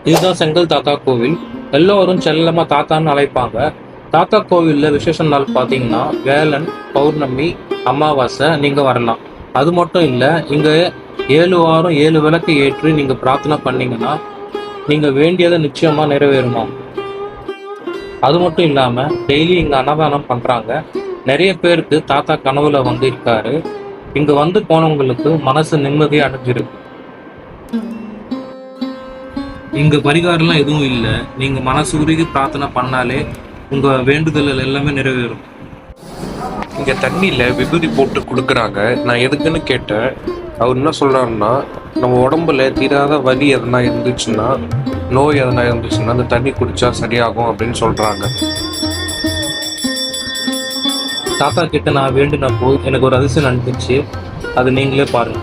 இதுதான் செங்கல் தாத்தா கோவில். எல்லோரும் செல்லமா தாத்தான்னு அழைப்பாங்க. தாத்தா கோவில்ல விசேஷ நாள் பார்த்தீங்கன்னா வேலன், பௌர்ணமி, அமாவாசை நீங்க வரலாம். அது மட்டும் இல்ல, இங்க 7 வாரம் 7 விளக்கு ஏற்றி நீங்க பிரார்த்தனை பண்ணீங்கன்னா நீங்க வேண்டியதை நிச்சயமா நிறைவேறுமாம். அது மட்டும் இல்லாம டெய்லி இங்க அன்னதானம் பண்றாங்க. நிறைய பேருக்கு தாத்தா கனவுல வந்து இருக்காரு. இங்க வந்து போனவங்களுக்கு மனசு நிம்மதி அடைஞ்சிருக்கு. இங்க பரிகாரம்லாம் எதுவும் இல்ல. நீங்க மனசு உருகி பிரார்த்தனை பண்ணாலே உங்க வேண்டுதல் எல்லாமே நிறைவேறும். இங்க தண்ணியில விபூதி போட்டு கொடுக்குறாங்க. நான் எதுக்குன்னு கேட்டேன். அவர் என்ன சொல்றாருன்னா, நம்ம உடம்புல தீராத வலி எதனா இருந்துச்சுன்னா, நோய் எதனா இருந்துச்சுன்னா அந்த தண்ணி குடிச்சா சரியாகும் அப்படின்னு சொல்றாங்க. தாத்தா கிட்ட நான் வேண்டினப்போ எனக்கு ஒரு அதிசயம் நடந்துச்சு. அது நீங்களே பாருங்க.